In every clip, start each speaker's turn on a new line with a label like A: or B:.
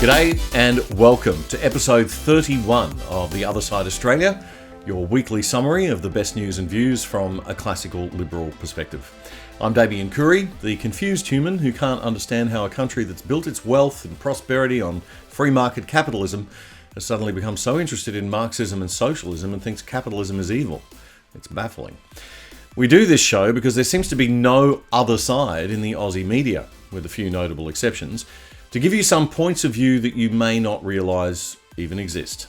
A: G'day and welcome to episode 31 of The Other Side Australia, your weekly summary of the best news and views from a classical liberal perspective. I'm Damien Curry, the confused human who can't understand how a country that's built its wealth and prosperity on free market capitalism has suddenly become so interested in Marxism and socialism and thinks capitalism is evil. It's baffling. We do this show because there seems to be no other side in the Aussie media, with a few notable exceptions, to give you some points of view that you may not realise even exist.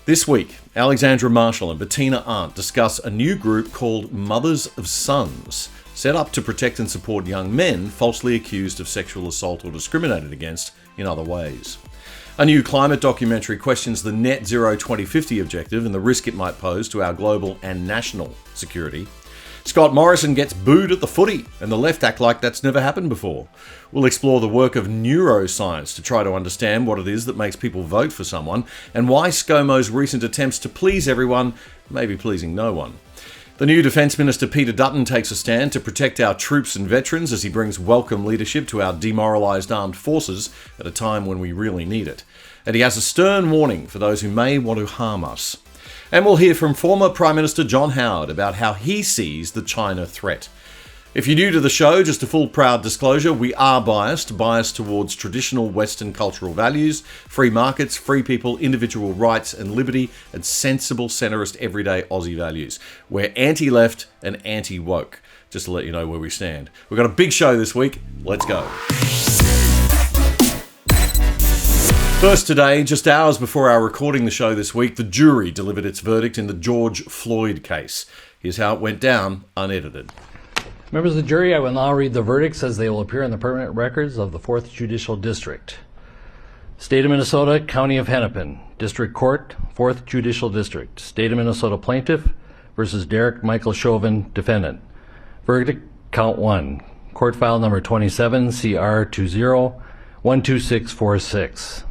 A: This week, Alexandra Marshall and Bettina Arndt discuss a new group called Mothers of Sons, set up to protect and support young men falsely accused of sexual assault or discriminated against in other ways. A new climate documentary questions the net zero 2050 objective and the risk it might pose to our global and national security. Scott Morrison gets booed at the footy, and the left act like that's never happened before. We'll explore the work of neuroscience to try to understand what it is that makes people vote for someone, and why ScoMo's recent attempts to please everyone may be pleasing no one. The new Defence Minister Peter Dutton takes a stand to protect our troops and veterans as he brings welcome leadership to our demoralised armed forces at a time when we really need it. And he has a stern warning for those who may want to harm us. And we'll hear from former Prime Minister John Howard about how he sees the China threat. If you're new to the show, just a full proud disclosure, we are biased towards traditional Western cultural values, free markets, free people, individual rights and liberty, and sensible centrist everyday Aussie values. We're anti-left and anti-woke, just to let you know where we stand. We've got a big show this week. Let's go. First today, just hours before our recording the show this week, the jury delivered its verdict in the George Floyd case. Here's how it went down, unedited.
B: Members of the jury, I will now read the verdicts as they will appear in the permanent records of the 4th Judicial District. State of Minnesota, County of Hennepin, District Court, 4th Judicial District. State of Minnesota Plaintiff versus Derek Michael Chauvin, Defendant. Verdict, Count 1. Court File Number 27, CR 20-12646.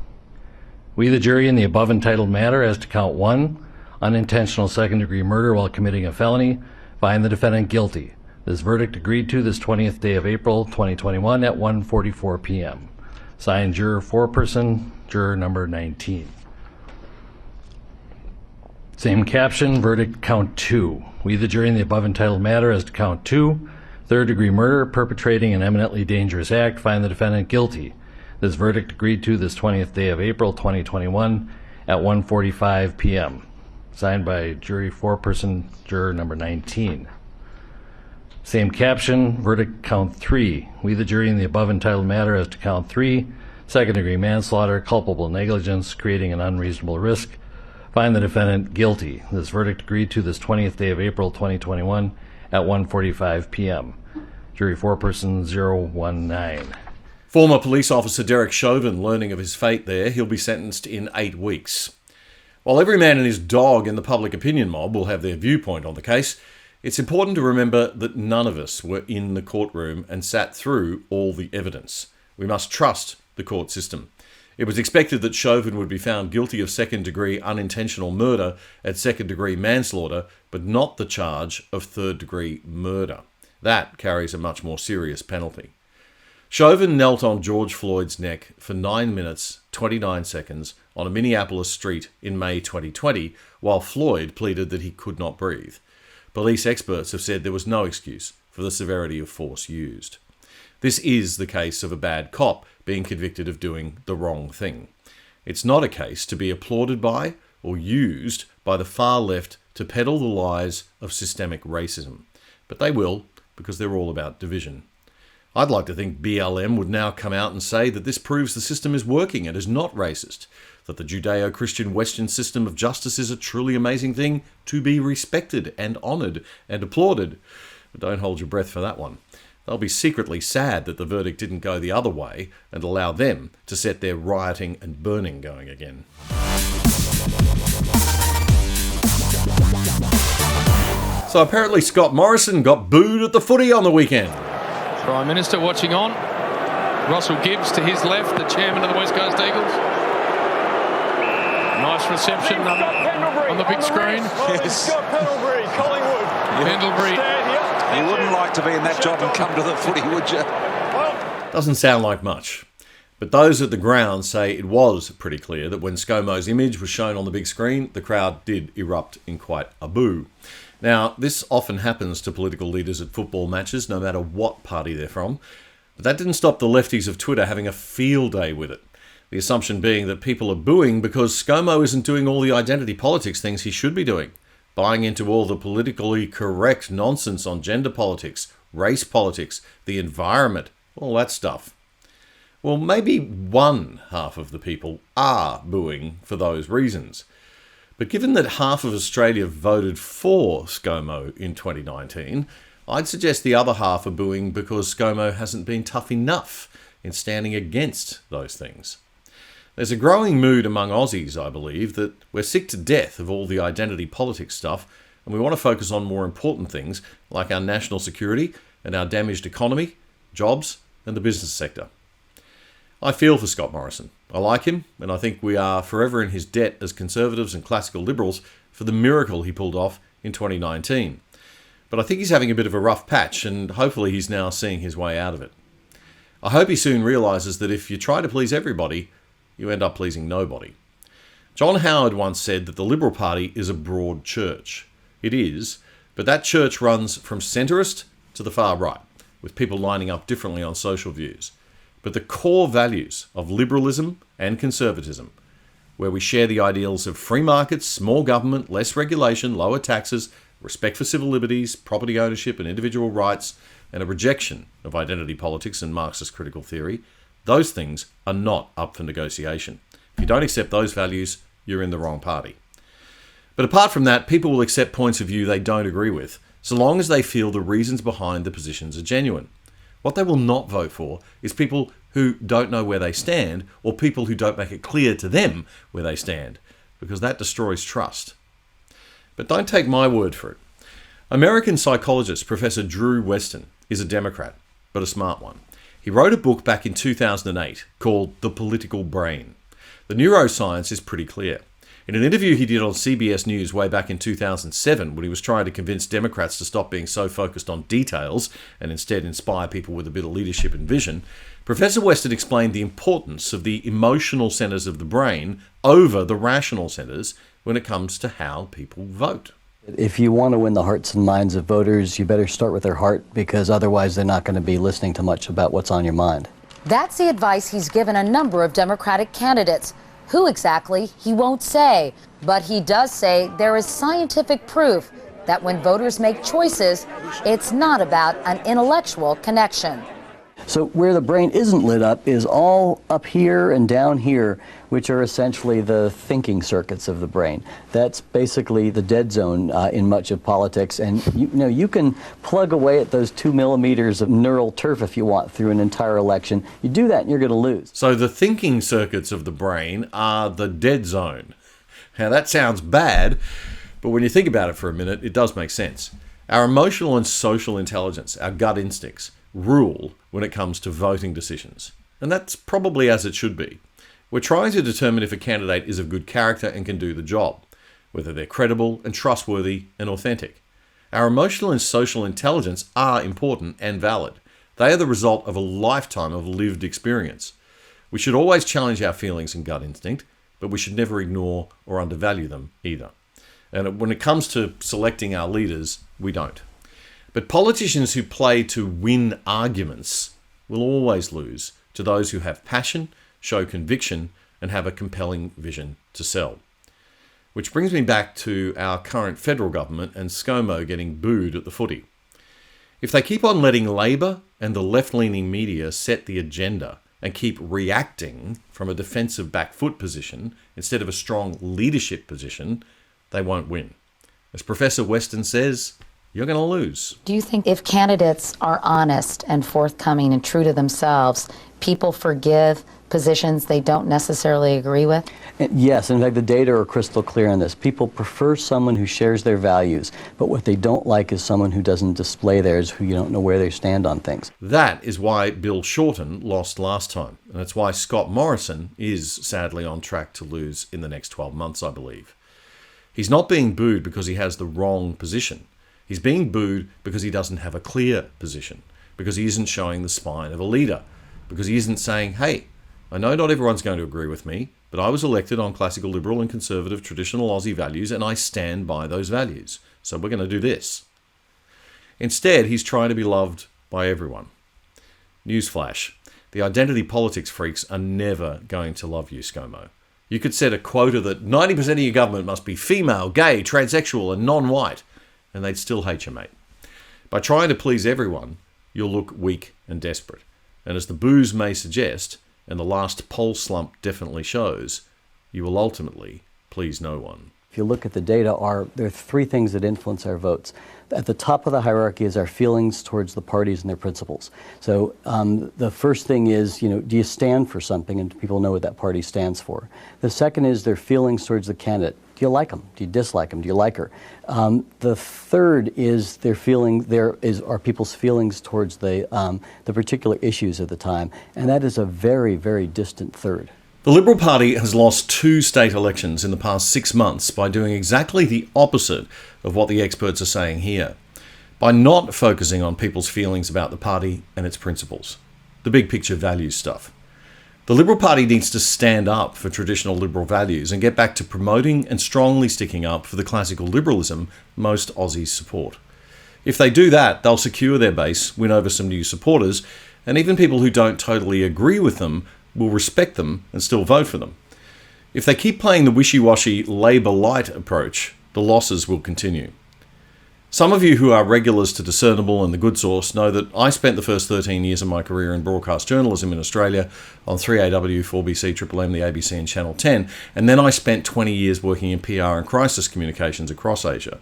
B: We, the jury, in the above entitled matter as to Count 1, unintentional second-degree murder while committing a felony, find the defendant guilty. This verdict agreed to this 20th day of April 2021 at 1:44 p.m. Signed, Juror Foreperson, Juror Number 19. Same caption, Verdict Count 2. We, the jury, in the above entitled matter as to Count 2, third-degree murder, perpetrating an eminently dangerous act, find the defendant guilty. This verdict agreed to this 20th day of April 2021 at 1:45 p.m. Signed by Jury Foreperson, Juror Number 19. Same caption, Verdict Count 3. We, the jury, in the above entitled matter as to Count 3, second-degree manslaughter, culpable negligence, creating an unreasonable risk, find the defendant guilty. This verdict agreed to this 20th day of April 2021 at 1:45 p.m. Jury Foreperson 019.
A: Former police officer Derek Chauvin learning of his fate there. He'll be sentenced in 8 weeks. While every man and his dog in the public opinion mob will have their viewpoint on the case, it's important to remember that none of us were in the courtroom and sat through all the evidence. We must trust the court system. It was expected that Chauvin would be found guilty of second-degree unintentional murder and second-degree manslaughter, but not the charge of third-degree murder. That carries a much more serious penalty. Chauvin knelt on George Floyd's neck for 9 minutes, 29 seconds on a Minneapolis street in May 2020, while Floyd pleaded that he could not breathe. Police experts have said there was no excuse for the severity of force used. This is the case of a bad cop being convicted of doing the wrong thing. It's not a case to be applauded by or used by the far left to peddle the lies of systemic racism. But they will, because they're all about division. I'd like to think BLM would now come out and say that this proves the system is working and is not racist, that the Judeo-Christian Western system of justice is a truly amazing thing to be respected and honoured and applauded. But don't hold your breath for that one. They'll be secretly sad that the verdict didn't go the other way and allow them to set their rioting and burning going again. So apparently Scott Morrison got booed at the footy on the weekend.
C: Prime Minister watching on. Russell Gibbs to his left, the chairman of the West Coast Eagles. Nice reception on the big screen.
D: Yes. Pendlebury, Collingwood.
C: Pendlebury.
D: You wouldn't like to be in that job and come to the footy, would you?
A: Doesn't sound like much. But those at the ground say it was pretty clear that when ScoMo's image was shown on the big screen, the crowd did erupt in quite a boo. Now, this often happens to political leaders at football matches, no matter what party they're from. But that didn't stop the lefties of Twitter having a field day with it. The assumption being that people are booing because ScoMo isn't doing all the identity politics things he should be doing, buying into all the politically correct nonsense on gender politics, race politics, the environment, all that stuff. Well, maybe one half of the people are booing for those reasons. But given that half of Australia voted for ScoMo in 2019, I'd suggest the other half are booing because ScoMo hasn't been tough enough in standing against those things. There's a growing mood among Aussies, I believe, that we're sick to death of all the identity politics stuff, and we want to focus on more important things like our national security and our damaged economy, jobs, and the business sector. I feel for Scott Morrison. I like him, and I think we are forever in his debt as Conservatives and classical Liberals for the miracle he pulled off in 2019. But I think he's having a bit of a rough patch, and hopefully he's now seeing his way out of it. I hope he soon realises that if you try to please everybody, you end up pleasing nobody. John Howard once said that the Liberal Party is a broad church. It is, but that church runs from centrist to the far right, with people lining up differently on social views. But the core values of liberalism and conservatism, where we share the ideals of free markets, small government, less regulation, lower taxes, respect for civil liberties, property ownership and individual rights, and a rejection of identity politics and Marxist critical theory, those things are not up for negotiation. If you don't accept those values, you're in the wrong party. But apart from that, people will accept points of view they don't agree with, so long as they feel the reasons behind the positions are genuine. What they will not vote for is people who don't know where they stand, or people who don't make it clear to them where they stand, because that destroys trust. But don't take my word for it. American psychologist Professor Drew Weston is a Democrat, but a smart one. He wrote a book back in 2008 called The Political Brain. The neuroscience is pretty clear. In an interview he did on CBS News way back in 2007, when he was trying to convince Democrats to stop being so focused on details and instead inspire people with a bit of leadership and vision, Professor Weston explained the importance of the emotional centers of the brain over the rational centers when it comes to how people vote.
E: If you want to win the hearts and minds of voters, you better start with their heart, because otherwise they're not going to be listening to much about what's on your mind.
F: That's the advice he's given a number of Democratic candidates. Who exactly, he won't say, but he does say there is scientific proof that when voters make choices, it's not about an intellectual connection.
E: So where the brain isn't lit up is all up here and down here, which are essentially the thinking circuits of the brain. That's basically the dead zone in much of politics. And you can plug away at those 2 millimeters of neural turf if you want through an entire election. You do that and you're going to lose.
A: So the thinking circuits of the brain are the dead zone. Now that sounds bad, but when you think about it for a minute, it does make sense. Our emotional and social intelligence, our gut instincts, rule when it comes to voting decisions. And that's probably as it should be. We're trying to determine if a candidate is of good character and can do the job, whether they're credible and trustworthy and authentic. Our emotional and social intelligence are important and valid. They are the result of a lifetime of lived experience. We should always challenge our feelings and gut instinct, but we should never ignore or undervalue them either. And when it comes to selecting our leaders, we don't. But politicians who play to win arguments will always lose to those who have passion, show conviction, and have a compelling vision to sell. Which brings me back to our current federal government and ScoMo getting booed at the footy. If they keep on letting Labor and the left-leaning media set the agenda and keep reacting from a defensive back foot position instead of a strong leadership position, they won't win. As Professor Weston says, you're going to lose.
F: Do you think if candidates are honest and forthcoming and true to themselves, people forgive positions they don't necessarily agree with?
E: Yes, in fact, the data are crystal clear on this. People prefer someone who shares their values, but what they don't like is someone who doesn't display theirs, who you don't know where they stand on things.
A: That is why Bill Shorten lost last time, and that's why Scott Morrison is sadly on track to lose in the next 12 months, I believe. He's not being booed because he has the wrong position. He's being booed because he doesn't have a clear position, because he isn't showing the spine of a leader, because he isn't saying, hey, I know not everyone's going to agree with me, but I was elected on classical liberal and conservative traditional Aussie values, and I stand by those values. So we're going to do this. Instead, he's trying to be loved by everyone. Newsflash. The identity politics freaks are never going to love you, ScoMo. You could set a quota that 90% of your government must be female, gay, transsexual and non-white, and they'd still hate you, mate. By trying to please everyone, you'll look weak and desperate. And as the boos may suggest, and the last poll slump definitely shows, you will ultimately please no one.
E: If you look at the data, there are three things that influence our votes. At the top of the hierarchy is our feelings towards the parties and their principles. So the first thing is, do you stand for something, and people know what that party stands for. The second is their feelings towards the candidate. Do you like them? Do you dislike them? Do you like her? The third is are people's feelings towards the particular issues at the time, and that is a very, very distant third.
A: The Liberal Party has lost 2 state elections in the past 6 months by doing exactly the opposite of what the experts are saying here, by not focusing on people's feelings about the party and its principles, the big picture values stuff. The Liberal Party needs to stand up for traditional liberal values and get back to promoting and strongly sticking up for the classical liberalism most Aussies support. If they do that, they'll secure their base, win over some new supporters, and even people who don't totally agree with them will respect them and still vote for them. If they keep playing the wishy-washy Labour light approach, the losses will continue. Some of you who are regulars to Discernible and The Good Source know that I spent the first 13 years of my career in broadcast journalism in Australia on 3AW, 4BC, Triple M, the ABC and Channel 10, and then I spent 20 years working in PR and crisis communications across Asia.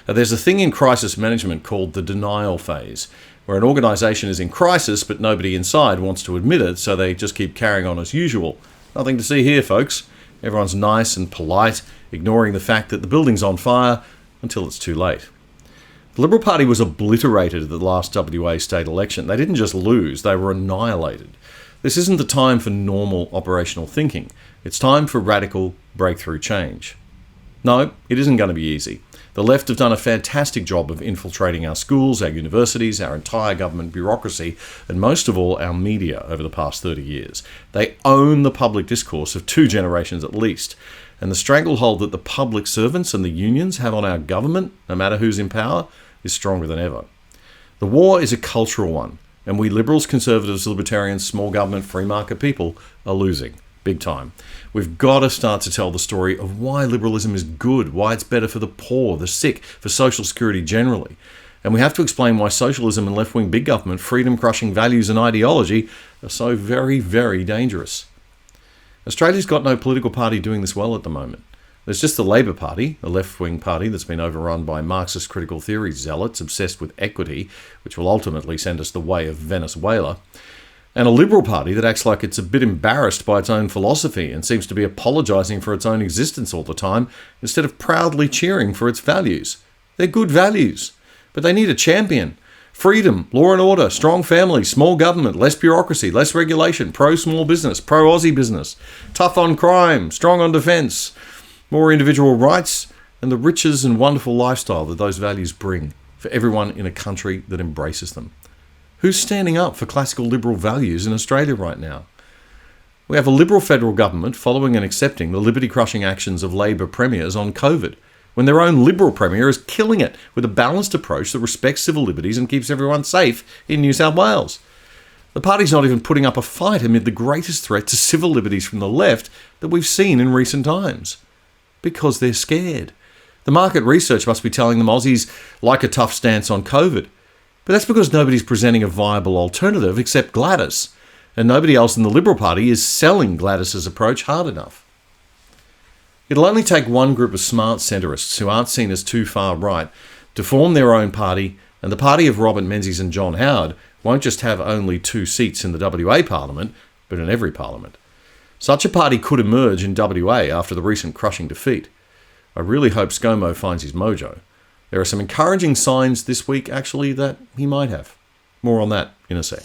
A: There's a thing in crisis management called the denial phase, where an organisation is in crisis but nobody inside wants to admit it, so they just keep carrying on as usual. Nothing to see here, folks. Everyone's nice and polite, ignoring the fact that the building's on fire until it's too late. The Liberal Party was obliterated at the last WA state election. They didn't just lose, they were annihilated. This isn't the time for normal operational thinking. It's time for radical breakthrough change. No, it isn't going to be easy. The left have done a fantastic job of infiltrating our schools, our universities, our entire government bureaucracy, and most of all, our media over the past 30 years. They own the public discourse of 2 generations at least, and the stranglehold that the public servants and the unions have on our government, no matter who's in power, is stronger than ever. The war is a cultural one, and we liberals, conservatives, libertarians, small government, free market people are losing. Big time. We've got to start to tell the story of why liberalism is good, why it's better for the poor, the sick, for social security generally. And we have to explain why socialism and left-wing big government, freedom-crushing values and ideology are so very, very dangerous. Australia's got no political party doing this well at the moment. There's just the Labor Party, a left-wing party that's been overrun by Marxist critical theory zealots obsessed with equity, which will ultimately send us the way of Venezuela, and a Liberal Party that acts like it's a bit embarrassed by its own philosophy and seems to be apologising for its own existence all the time instead of proudly cheering for its values. They're good values, but they need a champion. Freedom, law and order, strong family, small government, less bureaucracy, less regulation, pro-small business, pro-Aussie business, tough on crime, strong on defence, more individual rights, and the riches and wonderful lifestyle that those values bring for everyone in a country that embraces them. Who's standing up for classical liberal values in Australia right now? We have a Liberal federal government following and accepting the liberty-crushing actions of Labor premiers on COVID, when their own Liberal premier is killing it with a balanced approach that respects civil liberties and keeps everyone safe in New South Wales. The party's not even putting up a fight amid the greatest threat to civil liberties from the left that we've seen in recent times. Because they're scared. The market research must be telling them Aussies like a tough stance on COVID. But that's because nobody's presenting a viable alternative except Gladys, and nobody else in the Liberal Party is selling Gladys's approach hard enough. It'll only take one group of smart centrists who aren't seen as too far right to form their own party, and the party of Robert Menzies and John Howard won't just have only 2 seats in the WA Parliament, but in every Parliament. Such a party could emerge in WA after the recent crushing defeat. I really hope ScoMo finds his mojo. There are some encouraging signs this week, actually, that he might have. More on that in a sec.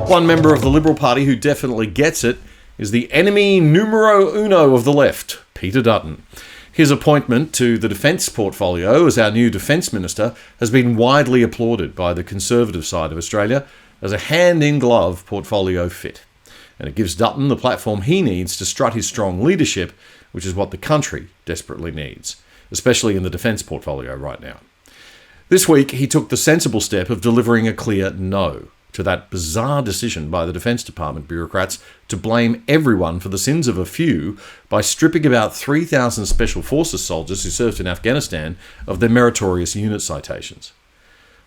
A: One member of the Liberal Party who definitely gets it is the enemy numero uno of the left, Peter Dutton. His appointment to the defence portfolio as our new Defence Minister has been widely applauded by the Conservative side of Australia, as a hand-in-glove portfolio fit. And it gives Dutton the platform he needs to strut his strong leadership, which is what the country desperately needs, especially in the defence portfolio right now. This week, he took the sensible step of delivering a clear no to that bizarre decision by the Defence Department bureaucrats to blame everyone for the sins of a few by stripping about 3,000 Special Forces soldiers who served in Afghanistan of their meritorious unit citations.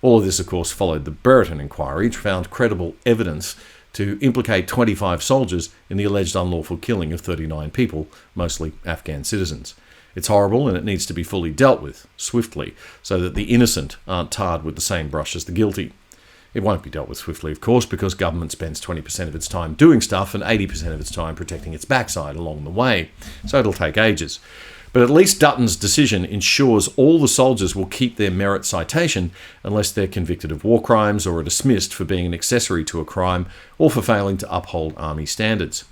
A: All of this, of course, followed the Brereton inquiry, which found credible evidence to implicate 25 soldiers in the alleged unlawful killing of 39 people, mostly Afghan citizens. It's horrible and it needs to be fully dealt with, swiftly, so that the innocent aren't tarred with the same brush as the guilty. It won't be dealt with swiftly, of course, because government spends 20% of its time doing stuff and 80% of its time protecting its backside along the way, so it'll take ages. But at least Dutton's decision ensures all the soldiers will keep their merit citation unless they're convicted of war crimes or are dismissed for being an accessory to a crime or for failing to uphold army standards.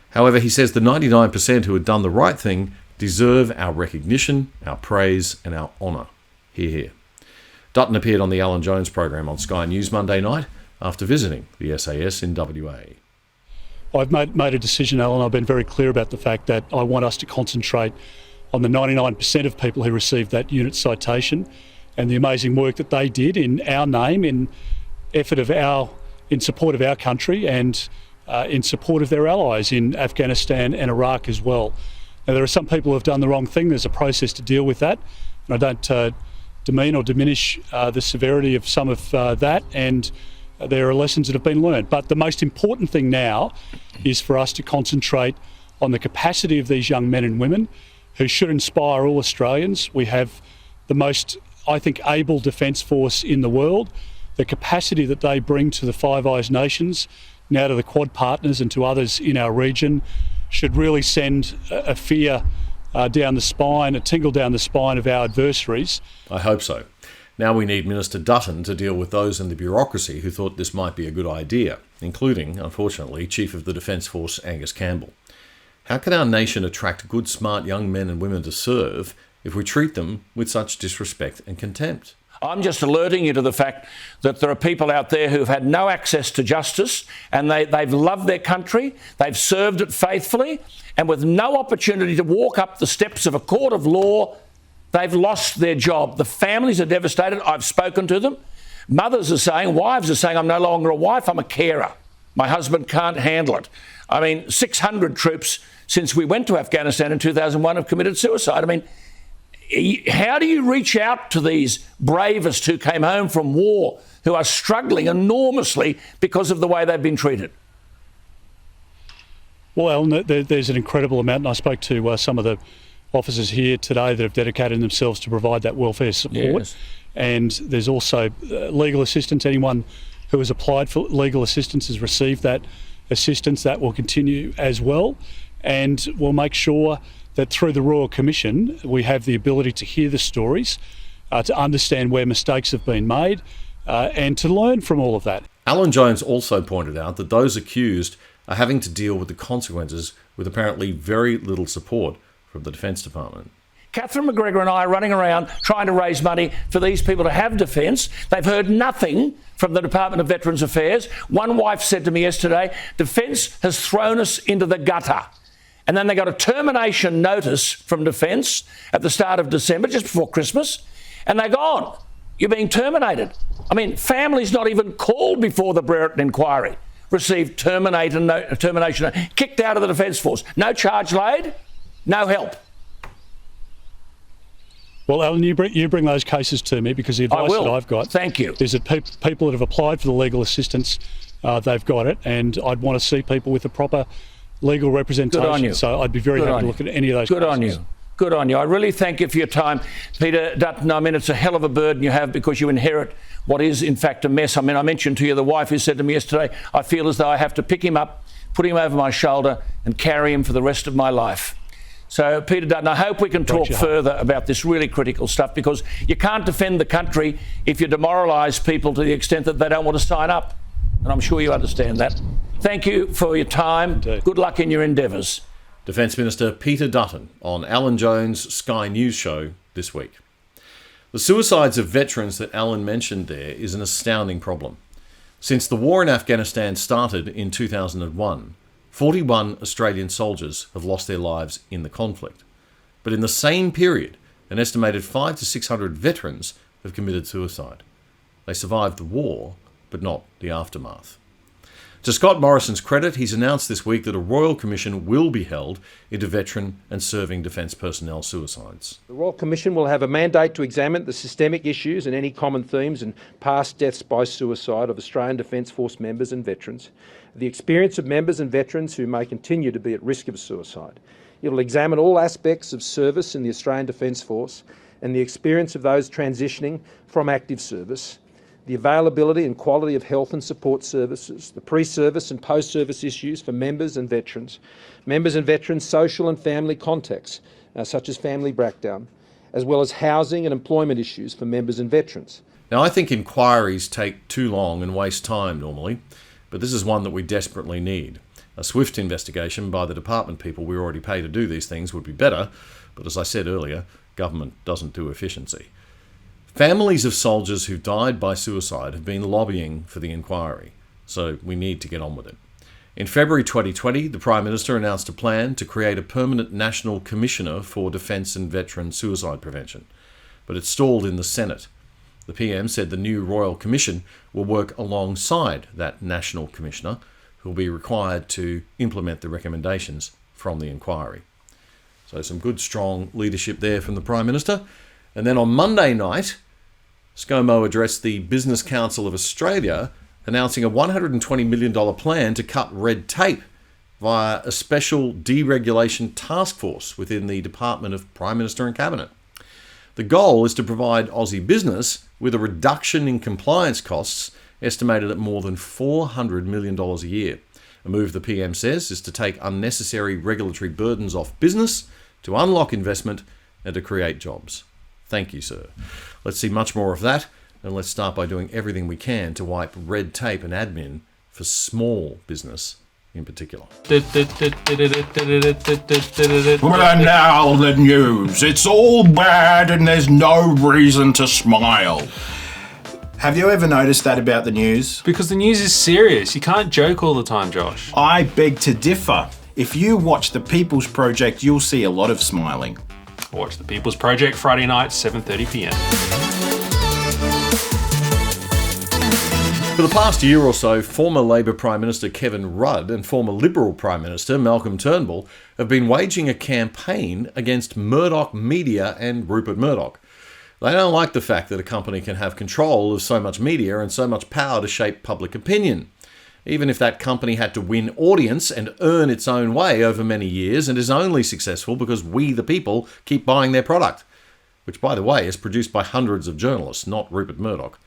A: However, he says the 99% who had done the right thing deserve our recognition, our praise and our honour. Hear, hear. Dutton appeared on the Alan Jones program on Sky News Monday night after visiting the SAS in WA.
G: I've made a decision, Alan. I've been very clear about the fact that I want us to concentrate on the 99% of people who received that unit citation and the amazing work that they did in our name, in support of our country and in support of their allies in Afghanistan and Iraq as well. Now, there are some people who have done the wrong thing. There's a process to deal with that. And I don't demean or diminish the severity of some of that, and there are lessons that have been learned. But the most important thing now is for us to concentrate on the capacity of these young men and women who should inspire all Australians. We have the most, I think, able defence force in the world. The capacity that they bring to the Five Eyes nations, now to the Quad partners and to others in our region, should really send a fear down the spine, a tingle down the spine of our adversaries.
A: I hope so. Now we need Minister Dutton to deal with those in the bureaucracy who thought this might be a good idea, including, unfortunately, Chief of the Defence Force Angus Campbell. How can our nation attract good, smart young men and women to serve if we treat them with such disrespect and contempt?
H: I'm just alerting you to the fact that there are people out there who've had no access to justice and they've loved their country, they've served it faithfully, and with no opportunity to walk up the steps of a court of law, they've lost their job. The families are devastated. I've spoken to them. Mothers are saying, wives are saying, I'm no longer a wife, I'm a carer. My husband can't handle it. I mean, 600 troops since we went to Afghanistan in 2001 have committed suicide. I mean, how do you reach out to these bravest who came home from war, who are struggling enormously because of the way they've been treated?
G: Well, Alan, there's an incredible amount, and I spoke to some of the officers here today that have dedicated themselves to provide that welfare support.
H: Yes.
G: And there's also legal assistance. Anyone who has applied for legal assistance has received that assistance. That will continue as well. And we'll make sure that through the Royal Commission, we have the ability to hear the stories, to understand where mistakes have been made, and to learn from all of that.
A: Alan Jones also pointed out that those accused are having to deal with the consequences with apparently very little support from the Defence Department.
H: Catherine McGregor and I are running around trying to raise money for these people to have defence. They've heard nothing from the Department of Veterans Affairs. One wife said to me yesterday, Defence has thrown us into the gutter. And then they got a termination notice from Defence at the start of December, just before Christmas, and they're gone. You're being terminated. I mean, families not even called before the Brereton inquiry received termination, kicked out of the Defence Force. No charge laid, no help.
G: Well, Alan, you bring those cases to me, because the advice that I've got,
H: thank you,
G: is that people that have applied for the legal assistance, they've got it, and I'd want to see people with a proper legal representation.
H: Good on you.
G: So I'd be very happy to look at any of those cases.
H: Good on you. Good on you. I really thank you for your time, Peter Dutton. I mean, it's a hell of a burden you have, because you inherit what is, in fact, a mess. I mean, I mentioned to you the wife who said to me yesterday, I feel as though I have to pick him up, put him over my shoulder and carry him for the rest of my life. So, Peter Dutton, I hope we can talk further about this really critical stuff, because you can't defend the country if you demoralise people to the extent that they don't want to sign up. And I'm sure you understand that. Thank you for your time. Indeed. Good luck in your endeavours.
A: Defence Minister Peter Dutton on Alan Jones' Sky News show this week. The suicides of veterans that Alan mentioned there is an astounding problem. Since the war in Afghanistan started in 2001, 41 Australian soldiers have lost their lives in the conflict. But in the same period, an estimated 500 to 600 veterans have committed suicide. They survived the war, but not the aftermath. To Scott Morrison's credit, he's announced this week that a Royal Commission will be held into veteran and serving defence personnel suicides.
I: The Royal Commission will have a mandate to examine the systemic issues and any common themes in past deaths by suicide of Australian Defence Force members and veterans, the experience of members and veterans who may continue to be at risk of suicide. It will examine all aspects of service in the Australian Defence Force and the experience of those transitioning from active service, the availability and quality of health and support services, the pre-service and post-service issues for members and veterans social and family contexts, such as family breakdown, as well as housing and employment issues for members and veterans.
A: Now, I think inquiries take too long and waste time normally, but this is one that we desperately need. A swift investigation by the department people we already pay to do these things would be better, but as I said earlier, government doesn't do efficiency. Families of soldiers who died by suicide have been lobbying for the inquiry, so we need to get on with it. In February 2020, the Prime Minister announced a plan to create a permanent National Commissioner for Defence and Veteran Suicide Prevention, but it stalled in the Senate. The PM said the new Royal Commission will work alongside that National Commissioner, who will be required to implement the recommendations from the inquiry. So some good, strong leadership there from the Prime Minister. And then on Monday night, ScoMo addressed the Business Council of Australia, announcing a $120 million plan to cut red tape via a special deregulation task force within the Department of Prime Minister and Cabinet. The goal is to provide Aussie business with a reduction in compliance costs estimated at more than $400 million a year. A move, the PM says, is to take unnecessary regulatory burdens off business, to unlock investment and to create jobs. Thank you, sir. Let's see much more of that, and let's start by doing everything we can to wipe red tape and admin for small business in particular.
J: Well, and now the news. It's all bad and there's no reason to smile. Have you ever noticed that about the news?
K: Because the news is serious. You can't joke all the time, Josh.
J: I beg to differ. If you watch The People's Project, you'll see a lot of smiling.
K: Watch The People's Project Friday night, 7:30 p.m.
A: For the past year or so, former Labor Prime Minister Kevin Rudd and former Liberal Prime Minister Malcolm Turnbull have been waging a campaign against Murdoch Media and Rupert Murdoch. They don't like the fact that a company can have control of so much media and so much power to shape public opinion. Even if that company had to win audience and earn its own way over many years and is only successful because we, the people, keep buying their product, which, by the way, is produced by hundreds of journalists, not Rupert Murdoch.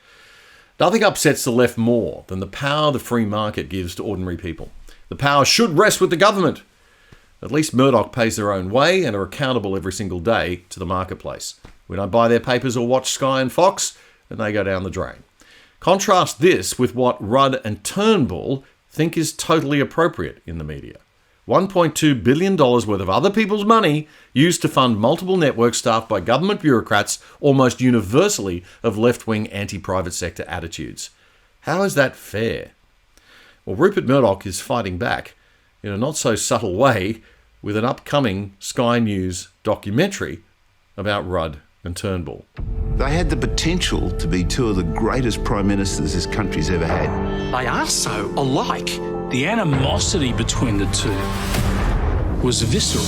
A: Nothing upsets the left more than the power the free market gives to ordinary people. The power should rest with the government. At least Murdoch pays their own way and are accountable every single day to the marketplace. We don't buy their papers or watch Sky and Fox, and they go down the drain. Contrast this with what Rudd and Turnbull think is totally appropriate in the media. $1.2 billion worth of other people's money used to fund multiple networks staffed by government bureaucrats, almost universally of left-wing anti-private sector attitudes. How is that fair? Well, Rupert Murdoch is fighting back in a not-so-subtle way with an upcoming Sky News documentary about Rudd and Turnbull.
L: They had the potential to be two of the greatest prime ministers this country's ever had.
M: They are so alike. The animosity between the two was visceral.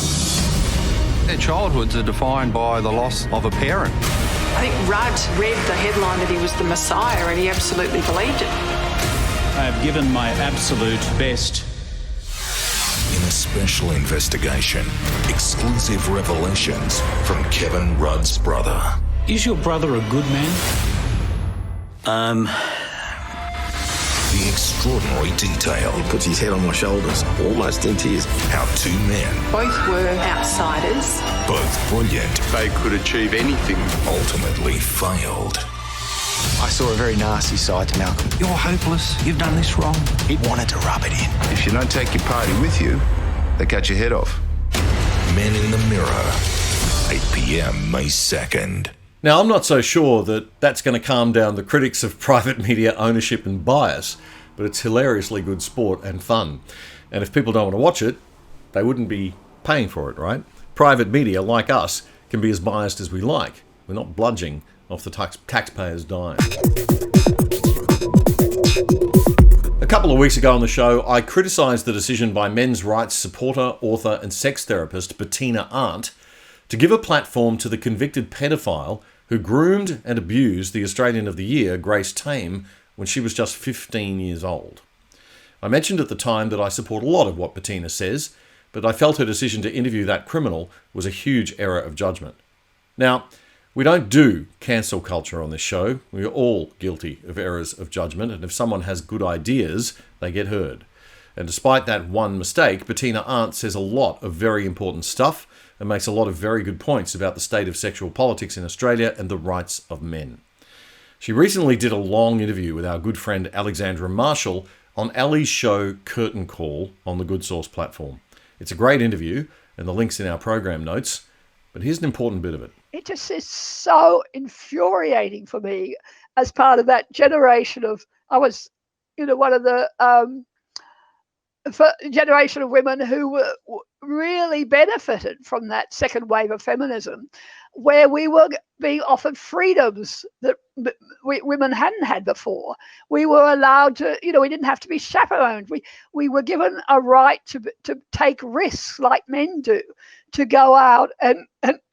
N: Their childhoods are defined by the loss of a parent.
O: I think Rudd read the headline that he was the Messiah and he absolutely believed it.
P: I have given my absolute best.
Q: In a special investigation, exclusive revelations from Kevin Rudd's brother.
M: Is your brother a good man?
Q: The extraordinary detail.
R: He puts his head on my shoulders, almost in tears.
Q: How two men,
O: Both were outsiders.
Q: both brilliant,
N: They could achieve anything.
Q: ultimately failed.
S: I saw a very nasty side to Malcolm.
N: You're hopeless. You've done this wrong.
S: He wanted to rub it in.
L: If you don't take your party with you, they cut your head off.
Q: Men in the Mirror, 8 p.m. May 2nd.
A: Now, I'm not so sure that that's going to calm down the critics of private media ownership and bias, but it's hilariously good sport and fun. And if people don't want to watch it, they wouldn't be paying for it, right? Private media, like us, can be as biased as we like. We're not bludging off the taxpayers' dime. A couple of weeks ago on the show, I criticised the decision by men's rights supporter, author and sex therapist Bettina Arndt to give a platform to the convicted paedophile who groomed and abused the Australian of the Year, Grace Tame, when she was just 15 years old. I mentioned at the time that I support a lot of what Bettina says, but I felt her decision to interview that criminal was a huge error of judgment. Now, we don't do cancel culture on this show. We are all guilty of errors of judgment, and if someone has good ideas, they get heard. And despite that one mistake, Bettina Arndt says a lot of very important stuff and makes a lot of very good points about the state of sexual politics in Australia and the rights of men. She recently did a long interview with our good friend Alexandra Marshall on Ali's show Curtain Call on the Good Source platform. It's a great interview, and the link's in our program notes, but here's an important bit of it.
T: It just is so infuriating for me as part of that generation of, I was, one of the generation of women who were really benefited from that second wave of feminism, where we were being offered freedoms that women hadn't had before. We were allowed to, we didn't have to be chaperoned. We were given a right to take risks like men do, to go out and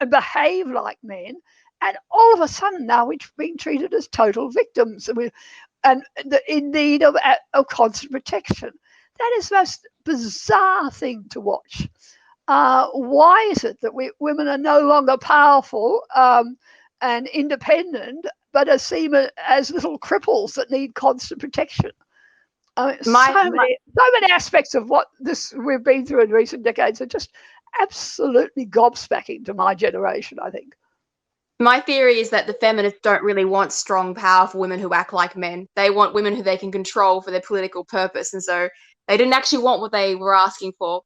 T: behave like men. And all of a sudden now we're being treated as total victims and in need of constant protection. That is the most bizarre thing to watch. Why is it that women are no longer powerful and independent, but are seen as little cripples that need constant protection? So many aspects of what we've been through in recent decades are just absolutely gobsmacking to my generation, I think.
U: My theory is that the feminists don't really want strong, powerful women who act like men. They want women who they can control for their political purpose. And so they didn't actually want what they were asking for.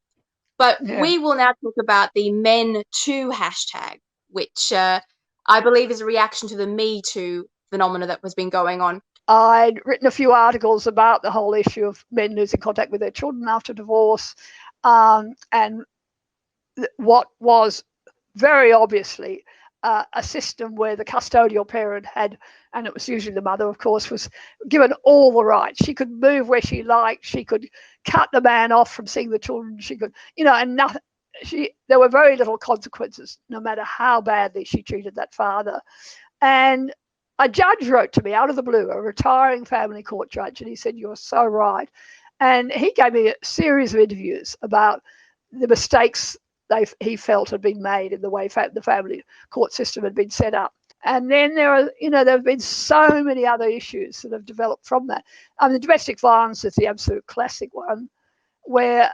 U: But we will now talk about the Men Too hashtag, which I believe is a reaction to the Me Too phenomena that has been going on.
T: I'd written a few articles about the whole issue of men losing contact with their children after divorce, and what was very obviously a system where the custodial parent had, and it was usually the mother, of course, was given all the rights. She could move where she liked. She could cut the man off from seeing the children. She could, and nothing. There were very little consequences, no matter how badly she treated that father. And a judge wrote to me out of the blue, a retiring family court judge, and he said, "You're so right." And he gave me a series of interviews about the mistakes he felt had been made in the way the family court system had been set up. And then there have been so many other issues that have developed from that. The domestic violence is the absolute classic one, where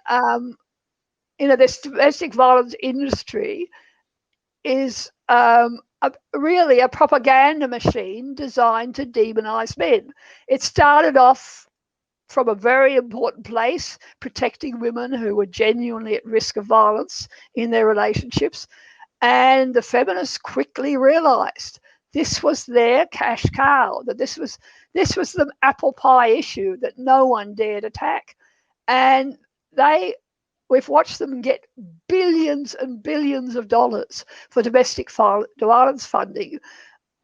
T: this domestic violence industry is really a propaganda machine designed to demonize men. It started off from a very important place, protecting women who were genuinely at risk of violence in their relationships. And the feminists quickly realized this was their cash cow, that this was the apple pie issue that no one dared attack. And we've watched them get billions and billions of dollars for domestic violence funding,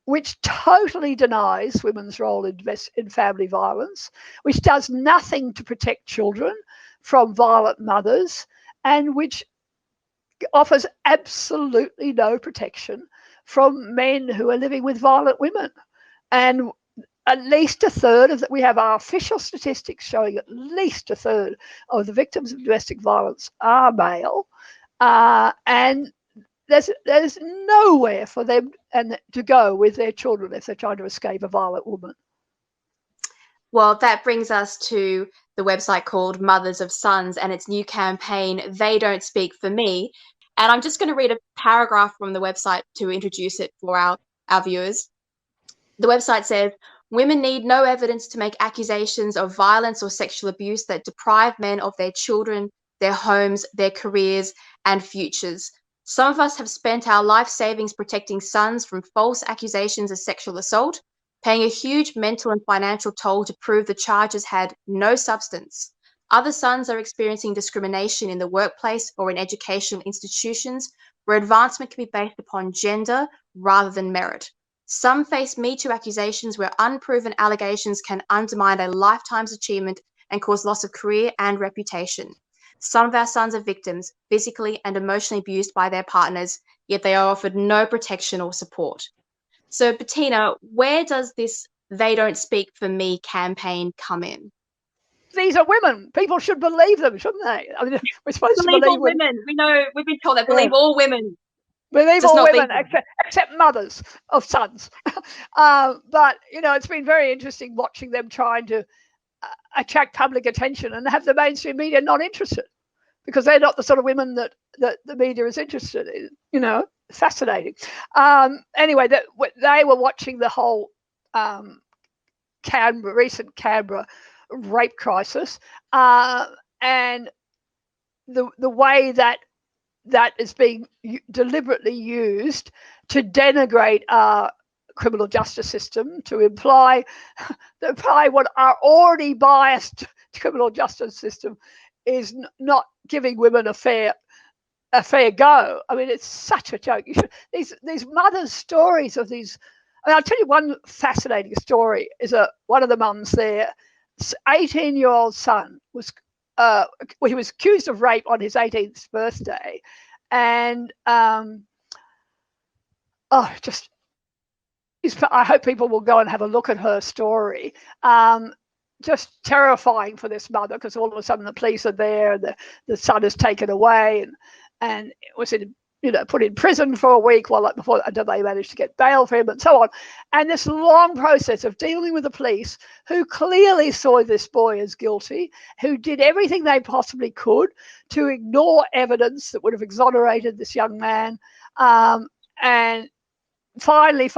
T: which totally denies women's role in family violence, which does nothing to protect children from violent mothers, and which offers absolutely no protection from men who are living with violent women. And at least a third we have our official statistics showing at least a third of the victims of domestic violence are male, and there's nowhere for them to go with their children if they're trying to escape a violent woman.
U: Well, that brings us to the website called Mothers of Sons and its new campaign, They Don't Speak for Me. And I'm just going to read a paragraph from the website to introduce it for our viewers. The website says, "Women need no evidence to make accusations of violence or sexual abuse that deprive men of their children, their homes, their careers, and futures. Some of us have spent our life savings protecting sons from false accusations of sexual assault. paying a huge mental and financial toll to prove the charges had no substance. Other sons are experiencing discrimination in the workplace or in educational institutions where advancement can be based upon gender rather than merit. Some face Me Too accusations where unproven allegations can undermine a lifetime's achievement and cause loss of career and reputation. Some of our sons are victims, physically and emotionally abused by their partners, yet they are offered no protection or support. So, Bettina, where does this They Don't Speak For Me campaign come in?
T: These are women. People should believe them, shouldn't they? I mean, we're supposed to believe
U: all women. We know, we've been told that. Believe all women.
T: Believe all women, except mothers of sons. But, it's been very interesting watching them trying to attract public attention and have the mainstream media not interested, because they're not the sort of women that the media is interested in. Fascinating. Anyway, they were watching the whole recent Canberra rape crisis, and the way that is being deliberately used to denigrate our criminal justice system, to imply what our already biased criminal justice system is not giving women a fair go. I mean, it's such a joke. These mothers' stories of these. I mean, I'll tell you one fascinating story. Is one of the mums there, 18-year-old son was he was accused of rape on his 18th birthday, and I hope people will go and have a look at her story. Just terrifying for this mother, because all of a sudden the police are there, and the son is taken away, and it was put in prison for a week until they managed to get bail for him, and so on. And this long process of dealing with the police, who clearly saw this boy as guilty, who did everything they possibly could to ignore evidence that would have exonerated this young man. And finally,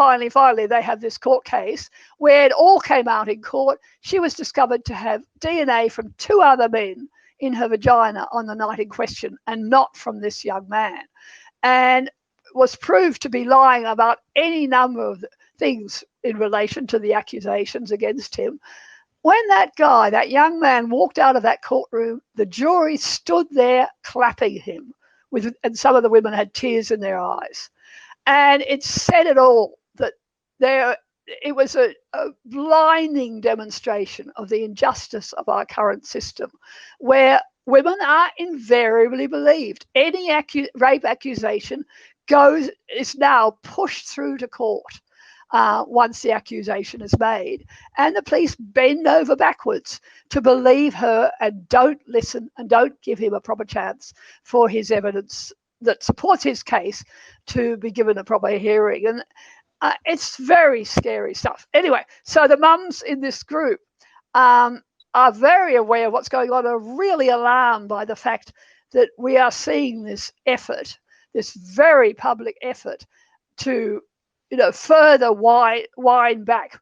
T: they have this court case where it all came out in court. She was discovered to have DNA from 2 other men in her vagina on the night in question, and not from this young man, and was proved to be lying about any number of things in relation to the accusations against him. When that young man walked out of that courtroom, the jury stood there clapping him, and some of the women had tears in their eyes. And it said it all, that it was a blinding demonstration of the injustice of our current system, where women are invariably believed. Any rape accusation is now pushed through to court once the accusation is made, and the police bend over backwards to believe her and don't listen and don't give him a proper chance for his evidence that supports his case to be given a proper hearing. And it's very scary stuff. Anyway, so the mums in this group are very aware of what's going on, are really alarmed by the fact that we are seeing this effort, this very public effort to further wind back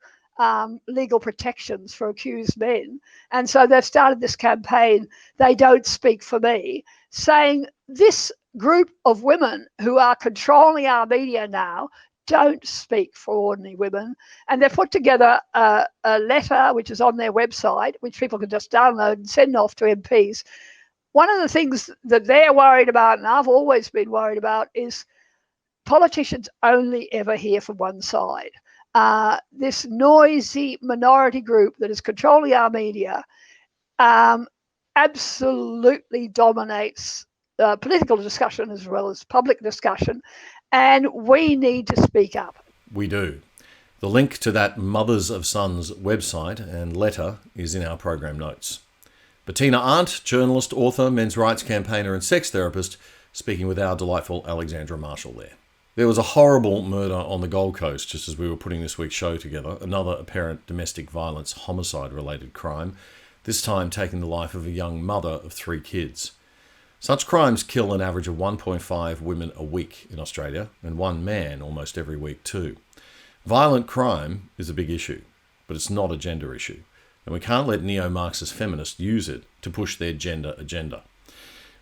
T: legal protections for accused men. And so they've started this campaign, They Don't Speak For Me, saying this group of women who are controlling our media now don't speak for ordinary women. And they've put together a letter which is on their website, which people can just download and send off to MPs. One of the things that they're worried about, and I've always been worried about, is politicians only ever hear from one side. This noisy minority group that is controlling our media absolutely dominates political discussion as well as public discussion, and we need to speak up.
A: We do. The link to that Mothers of Sons website and letter is in our program notes. Bettina Arndt, journalist, author, men's rights campaigner and sex therapist, speaking with our delightful Alexandra Marshall there. There was a horrible murder on the Gold Coast just as we were putting this week's show together, another apparent domestic violence homicide-related crime, this time taking the life of a young mother of 3 kids. Such crimes kill an average of 1.5 women a week in Australia, and 1 man almost every week too. Violent crime is a big issue, but it's not a gender issue, and we can't let neo-Marxist feminists use it to push their gender agenda.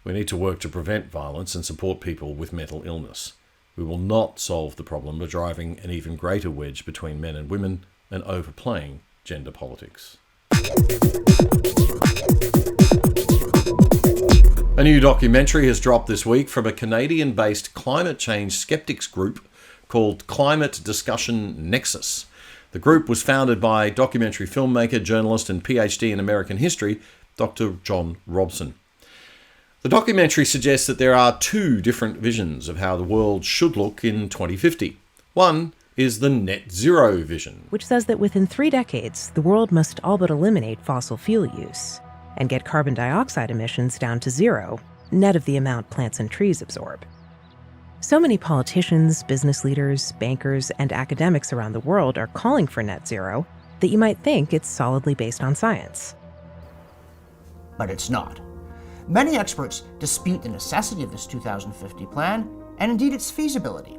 A: We need to work to prevent violence and support people with mental illness. We will not solve the problem by driving an even greater wedge between men and women and overplaying gender politics. A new documentary has dropped this week from a Canadian-based climate change skeptics group called Climate Discussion Nexus. The group was founded by documentary filmmaker, journalist and PhD in American history, Dr. John Robson. The documentary suggests that there are two different visions of how the world should look in 2050. One is the net zero vision,
B: which says that within 3 decades, the world must all but eliminate fossil fuel use and get carbon dioxide emissions down to zero, net of the amount plants and trees absorb. So many politicians, business leaders, bankers, and academics around the world are calling for net zero that you might think it's solidly based on science.
V: But it's not. Many experts dispute the necessity of this 2050 plan, and indeed its feasibility.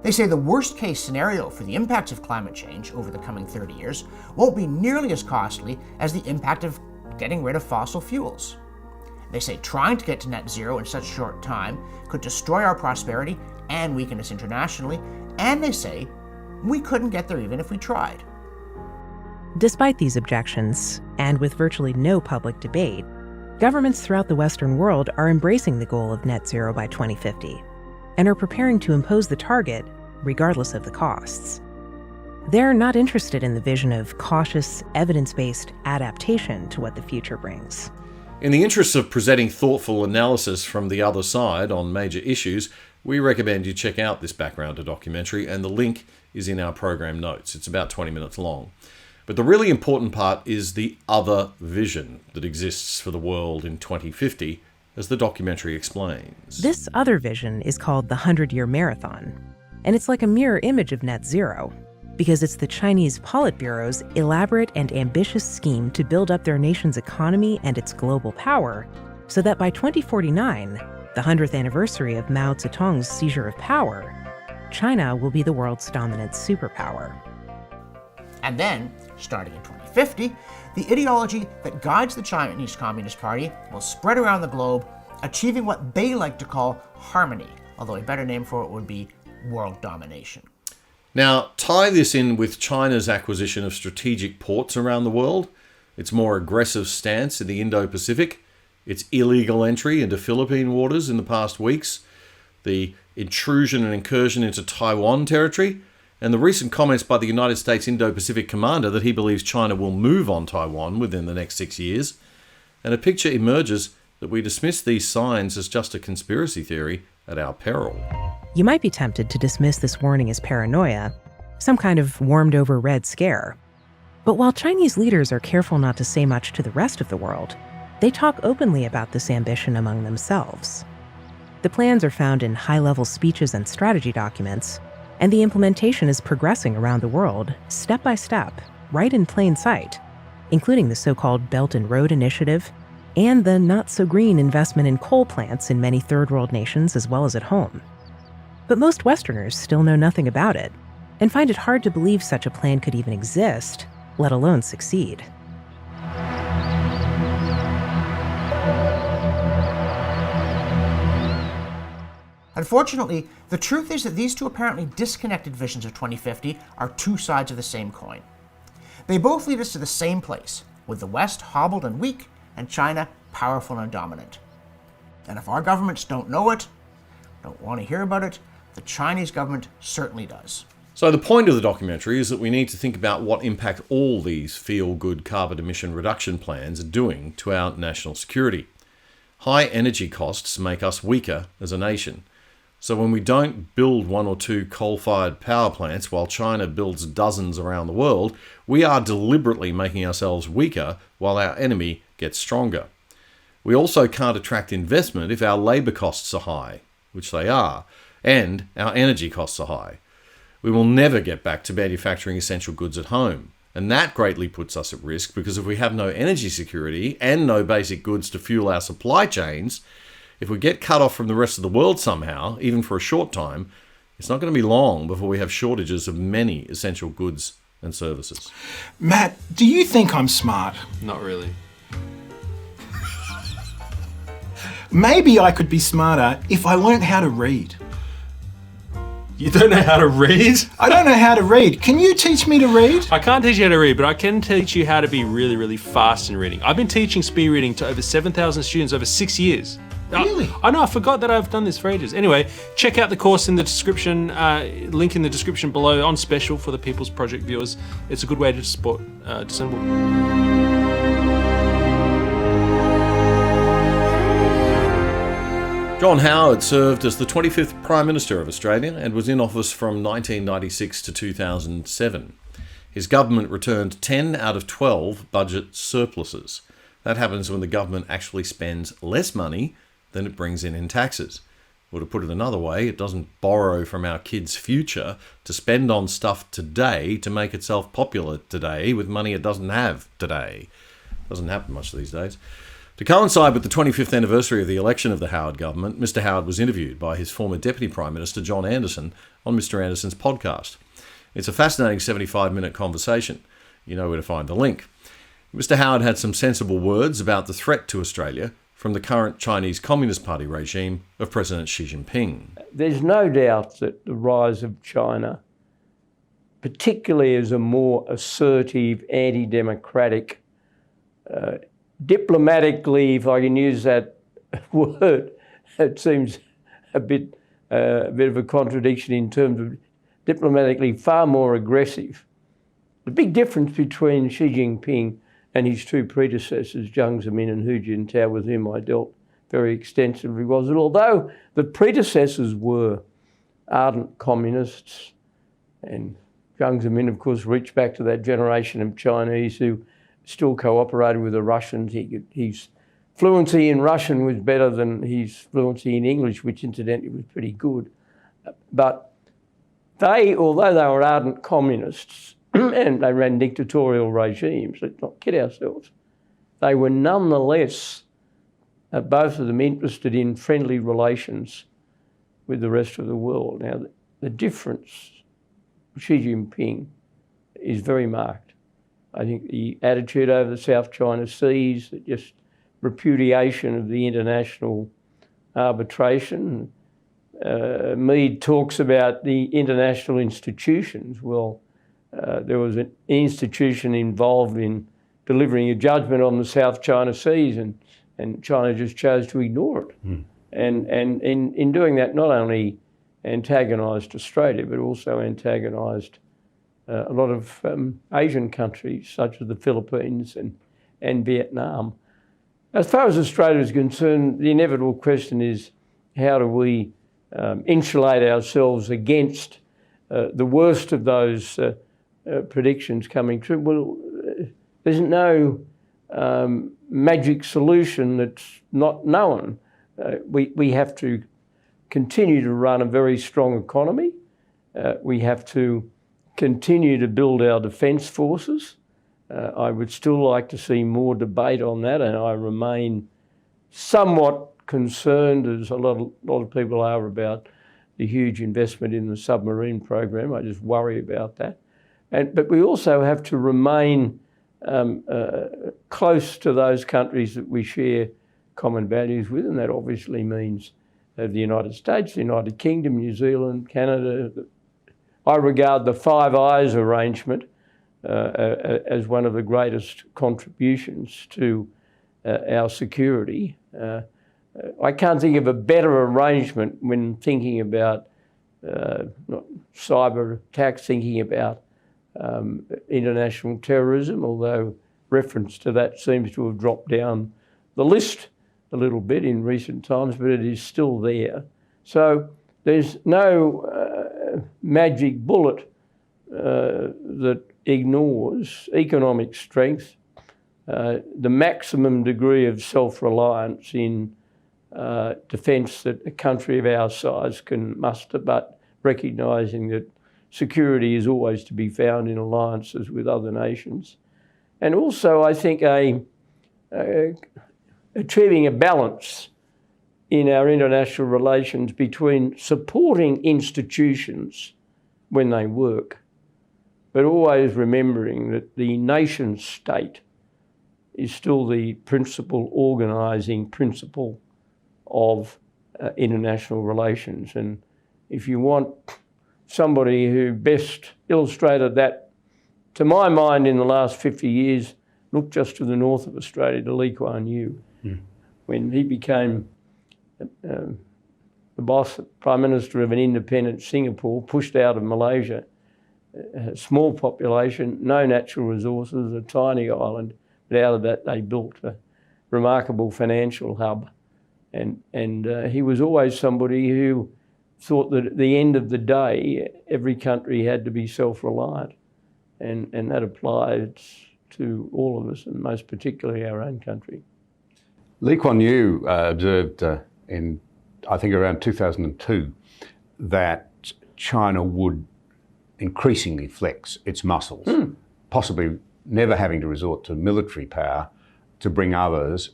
V: They say the worst-case scenario for the impacts of climate change over the coming 30 years won't be nearly as costly as the impact of getting rid of fossil fuels. They say trying to get to net zero in such short time could destroy our prosperity and weaken us internationally, and they say we couldn't get there even if we tried.
B: Despite these objections, and with virtually no public debate, governments throughout the Western world are embracing the goal of net zero by 2050 and are preparing to impose the target regardless of the costs. They're not interested in the vision of cautious, evidence-based adaptation to what the future brings.
A: In the interest of presenting thoughtful analysis from the other side on major issues, we recommend you check out this backgrounder documentary, and the link is in our program notes. It's about 20 minutes long. But the really important part is the other vision that exists for the world in 2050, as the documentary explains.
B: This other vision is called the 100-Year Marathon, and it's like a mirror image of net zero, because it's the Chinese Politburo's elaborate and ambitious scheme to build up their nation's economy and its global power, so that by 2049, the 100th anniversary of Mao Zedong's seizure of power, China will be the world's dominant superpower.
V: And then, starting in 2050, the ideology that guides the Chinese Communist Party will spread around the globe, achieving what they like to call harmony, although a better name for it would be world domination.
A: Now, tie this in with China's acquisition of strategic ports around the world, its more aggressive stance in the Indo-Pacific, its illegal entry into Philippine waters in the past weeks, the intrusion and incursion into Taiwan territory, and the recent comments by the United States Indo-Pacific commander that he believes China will move on Taiwan within the next 6 years. And a picture emerges that we dismiss these signs as just a conspiracy theory at our peril.
B: You might be tempted to dismiss this warning as paranoia, some kind of warmed-over Red Scare. But while Chinese leaders are careful not to say much to the rest of the world, they talk openly about this ambition among themselves. The plans are found in high-level speeches and strategy documents, and the implementation is progressing around the world, step by step, right in plain sight, including the so-called Belt and Road Initiative and the not-so-green investment in coal plants in many third-world nations as well as at home. But most Westerners still know nothing about it and find it hard to believe such a plan could even exist, let alone succeed.
V: Unfortunately, the truth is that these two apparently disconnected visions of 2050 are two sides of the same coin. They both lead us to the same place, with the West hobbled and weak, and China powerful and dominant. And if our governments don't know it, don't want to hear about it, the Chinese government certainly does.
A: So the point of the documentary is that we need to think about what impact all these feel-good carbon emission reduction plans are doing to our national security. High energy costs make us weaker as a nation. So when we don't build 1 or 2 coal-fired power plants while China builds dozens around the world, we are deliberately making ourselves weaker while our enemy gets stronger. We also can't attract investment if our labour costs are high, which they are, and our energy costs are high. We will never get back to manufacturing essential goods at home, and that greatly puts us at risk because if we have no energy security and no basic goods to fuel our supply chains, if we get cut off from the rest of the world somehow, even for a short time, it's not going to be long before we have shortages of many essential goods and services.
J: Matt, do you think I'm smart?
K: Not really.
J: Maybe I could be smarter if I learnt how to read.
K: You don't know how to read?
J: I don't know how to read. Can you teach me to read?
K: I can't teach you how to read, but I can teach you how to be really, really fast in reading. I've been teaching speed reading to over 7,000 students over 6 years.
J: Really?
K: I know, I forgot that I've done this for ages. Anyway, check out the course in the description, link in the description below on special for the People's Project viewers. It's a good way to support Discernible.
A: John Howard served as the 25th Prime Minister of Australia and was in office from 1996 to 2007. His government returned 10 out of 12 budget surpluses. That happens when the government actually spends less money than it brings in taxes. Or to put it another way, it doesn't borrow from our kids' future to spend on stuff today to make itself popular today with money it doesn't have today. Doesn't happen much these days. To coincide with the 25th anniversary of the election of the Howard government, Mr. Howard was interviewed by his former Deputy Prime Minister, John Anderson, on Mr. Anderson's podcast. It's a fascinating 75-minute conversation. You know where to find the link. Mr. Howard had some sensible words about the threat to Australia from the current Chinese Communist Party regime of President Xi Jinping.
C: There's no doubt that the rise of China, particularly as a more assertive, anti-democratic, diplomatically, if I can use that word, it seems a bit of a contradiction in terms of diplomatically far more aggressive. The big difference between Xi Jinping and his two predecessors, Jiang Zemin and Hu Jintao, with whom I dealt very extensively, was that although the predecessors were ardent communists, and Jiang Zemin, of course, reached back to that generation of Chinese who still cooperated with the Russians. His fluency in Russian was better than his fluency in English, which incidentally was pretty good. But they, although they were ardent communists and they ran dictatorial regimes, let's not kid ourselves, they were nonetheless, both of them, interested in friendly relations with the rest of the world. Now, the difference, Xi Jinping, is very marked. I think the attitude over the South China Seas, just repudiation of the international arbitration. Mead talks about the international institutions. Well, there was an institution involved in delivering a judgment on the South China Seas, and China just chose to ignore it. And in doing that, not only antagonised Australia, but also antagonised a lot of Asian countries, such as the Philippines and Vietnam. As far as Australia is concerned, the inevitable question is, how do we insulate ourselves against the worst of those predictions coming true? Well, there's no magic solution that's not known. We have to continue to run a very strong economy. We have to continue to build our defence forces. I would still like to see more debate on that, and I remain somewhat concerned, as a lot of people are, about the huge investment in the submarine program. I just worry about that. But we also have to remain close to those countries that we share common values with, and that obviously means the United States, the United Kingdom, New Zealand, Canada. I regard the Five Eyes arrangement as one of the greatest contributions to our security. I can't think of a better arrangement when thinking about cyber attacks, thinking about international terrorism, although reference to that seems to have dropped down the list a little bit in recent times, but it is still there. So there's no magic bullet that ignores economic strength, the maximum degree of self-reliance in defence that a country of our size can muster, but recognising that security is always to be found in alliances with other nations. And also, I think, achieving a balance in our international relations between supporting institutions when they work, but always remembering that the nation state is still the principal organising principle of international relations. And if you want somebody who best illustrated that, to my mind, in the last 50 years, look just to the north of Australia, to Lee Kuan Yew. When he became the boss, Prime Minister of an independent Singapore, pushed out of Malaysia, a small population, no natural resources, a tiny island, but out of that they built a remarkable financial hub. And he was always somebody who thought that at the end of the day, every country had to be self-reliant. And that applied to all of us, and most particularly our own country.
D: Lee Kuan Yew observed in, I think, around 2002, that China would increasingly flex its muscles, possibly never having to resort to military power to bring others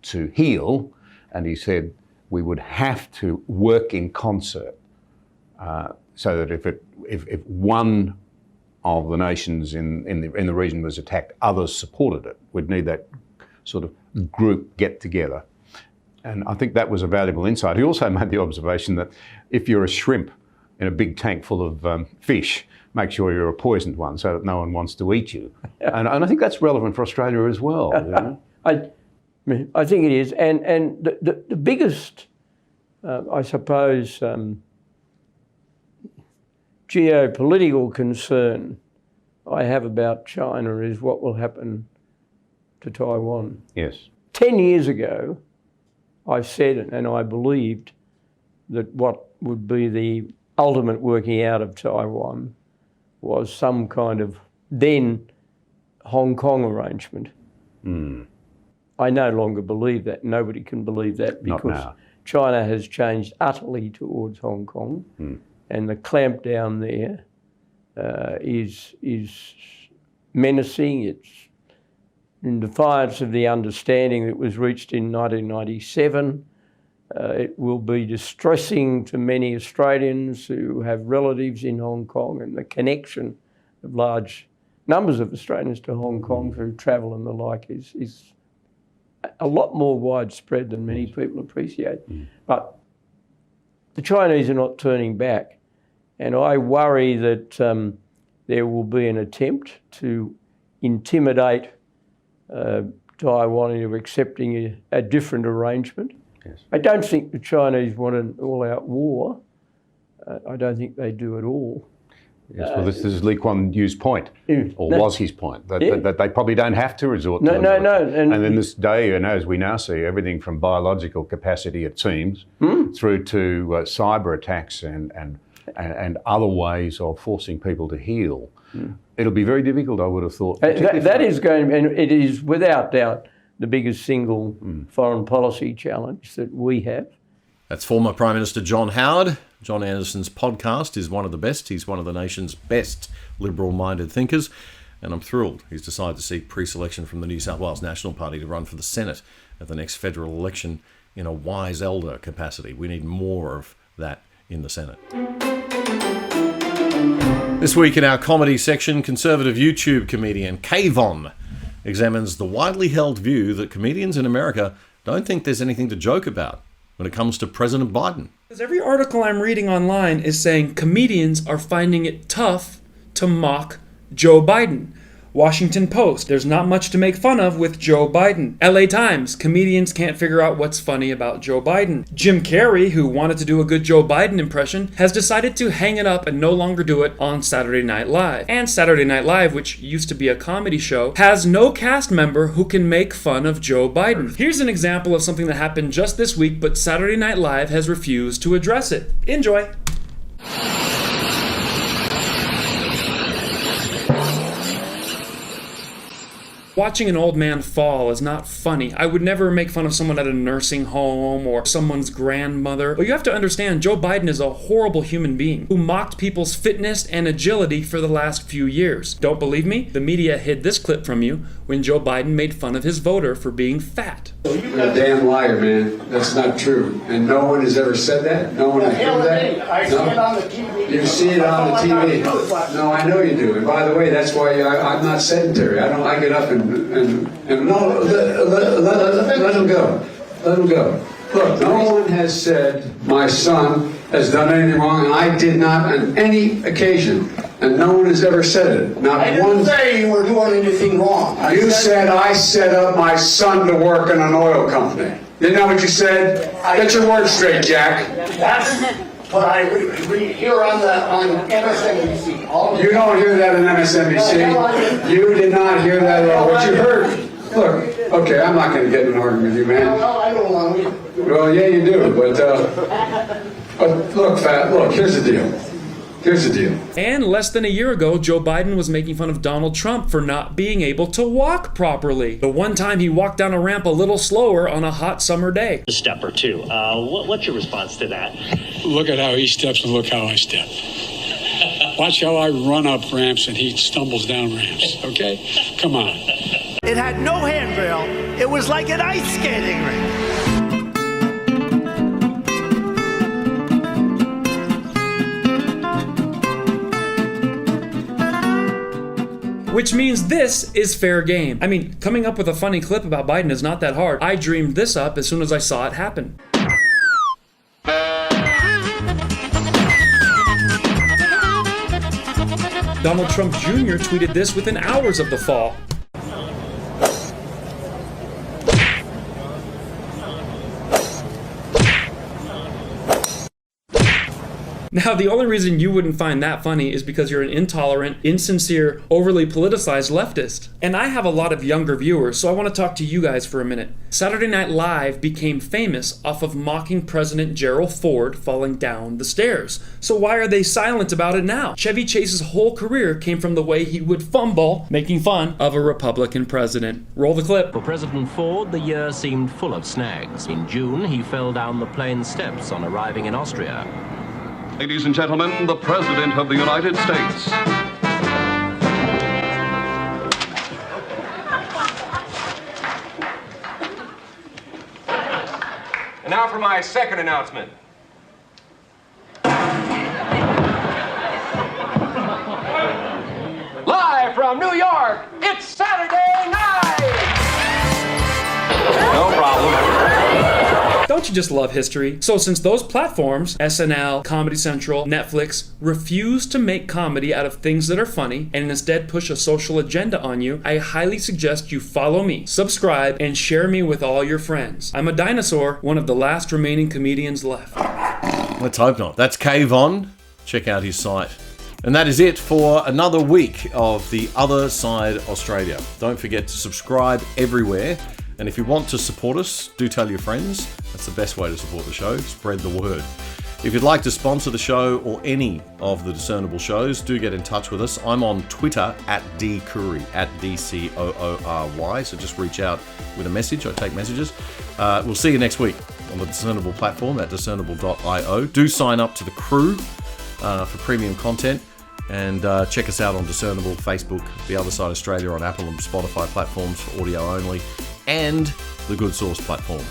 D: to heel. And he said we would have to work in concert so that if one of the nations in the region was attacked, others supported it. We'd need that sort of group get together. And I think that was a valuable insight. He also made the observation that if you're a shrimp in a big tank full of fish, make sure you're a poisoned one so that no one wants to eat you. And I think that's relevant for Australia as well. You know?
C: I think it is. And the biggest, I suppose, geopolitical concern I have about China is what will happen to Taiwan.
D: Yes.
C: 10 years ago, I said and I believed that what would be the ultimate working out of Taiwan was some kind of then Hong Kong arrangement. I no longer believe that. Nobody can believe that because China has changed utterly towards Hong Kong, and the clampdown there is menacing. It's in defiance of the understanding that was reached in 1997. It will be distressing to many Australians who have relatives in Hong Kong, and the connection of large numbers of Australians to Hong Kong through travel and the like is a lot more widespread than many people appreciate. But the Chinese are not turning back, and I worry that there will be an attempt to intimidate Taiwan into accepting a different arrangement.
D: Yes.
C: I don't think the Chinese want an all-out war. I don't think they do at all.
D: Yes, well, this is Lee Kuan Yew's point, or was his point, that they probably don't have to resort to
C: And
D: in this day, as we now see, everything from biological capacity, it seems, through to cyber attacks and other ways of forcing people to heal. It'll be very difficult, I would have thought.
C: That is going, and it is without doubt the biggest single foreign policy challenge that we have.
A: That's former Prime Minister John Howard. John Anderson's podcast is one of the best. He's one of the nation's best liberal-minded thinkers, and I'm thrilled he's decided to seek pre-selection from the New South Wales National Party to run for the Senate at the next federal election in a wise elder capacity. We need more of that in the Senate. This week in our comedy section, conservative YouTube comedian Kayvon examines the widely held view that comedians in America don't think there's anything to joke about when it comes to President Biden.
F: Because every article I'm reading online is saying comedians are finding it tough to mock Joe Biden. Washington Post, there's not much to make fun of with Joe Biden. LA Times, comedians can't figure out what's funny about Joe Biden. Jim Carrey, who wanted to do a good Joe Biden impression, has decided to hang it up and no longer do it on Saturday Night Live. And Saturday Night Live, which used to be a comedy show, has no cast member who can make fun of Joe Biden. Here's an example of something that happened just this week, but Saturday Night Live has refused to address it. Enjoy. Watching an old man fall is not funny. I would never make fun of someone at a nursing home or someone's grandmother. But you have to understand, Joe Biden is a horrible human being who mocked people's fitness and agility for the last few years. Don't believe me? The media hid this clip from you when Joe Biden made fun of his voter for being fat.
W: You're a damn liar, man. That's not true. And no one has ever said that? No one has heard that?
X: I see it on the TV.
W: You see it on the TV? No, I know you do. And by the way, that's why I'm not sedentary. I get up and no, let him go. Let him go. Look, no one has said my son has done anything wrong, and I did not on any occasion, and no one has ever said it. Not
E: I didn't
W: one.
E: say you were doing anything wrong.
W: You said I set up my son to work in an oil company. Isn't that what you said? Get your words straight, Jack.
E: That's what I hear on MSNBC.
W: You don't hear that on MSNBC. You did not hear that at all. What you heard. Look, okay, I'm not going to get in an argument with you, man.
E: No, I don't want to.
W: Well, yeah, you do, but look, look, here's the deal. Here's the deal.
F: And less than a year ago, Joe Biden was making fun of Donald Trump for not being able to walk properly. The one time he walked down a ramp a little slower on a hot summer day.
G: A step or two. What's your response to that?
H: Look at how he steps and look how I step. Watch how I run up ramps and he stumbles down ramps, okay? Come on.
E: It had no handrail. It was like an ice skating rink.
F: Which means this is fair game. I mean, coming up with a funny clip about Biden is not that hard. I dreamed this up as soon as I saw it happen. Donald Trump Jr. tweeted this within hours of the fall. Now, the only reason you wouldn't find that funny is because you're an intolerant, insincere, overly politicized leftist. And I have a lot of younger viewers, so I want to talk to you guys for a minute. Saturday Night Live became famous off of mocking President Gerald Ford falling down the stairs. So why are they silent about it now? Chevy Chase's whole career came from the way he would fumble, making fun of a Republican president. Roll the clip.
X: For President Ford, the year seemed full of snags. In June, he fell down the plane steps on arriving in Austria.
Y: Ladies and gentlemen, the President of the United States.
Z: And now for my second announcement. Live from New York, it's Saturday night!
Y: No problem.
F: Don't you just love history? So since those platforms, SNL, Comedy Central, Netflix, refuse to make comedy out of things that are funny and instead push a social agenda on you, I highly suggest you follow me, subscribe, and share me with all your friends. I'm a dinosaur, one of the last remaining comedians left.
A: Let's hope not. That's Kayvon. Check out his site. And that is it for another week of The Other Side Australia. Don't forget to subscribe everywhere. And if you want to support us, do tell your friends. That's the best way to support the show. Spread the word. If you'd like to sponsor the show or any of the Discernible shows, do get in touch with us. I'm on Twitter at @dcoury, @DCOORY. So just reach out with a message. I take messages. We'll see you next week on the Discernible platform at discernible.io. Do sign up to the crew for premium content. And check us out on Discernible, Facebook, The Other Side Australia on Apple and Spotify platforms for audio only, and the Good Source platform.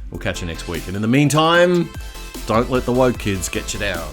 A: We'll catch you next week. And in the meantime, don't let the woke kids get you down.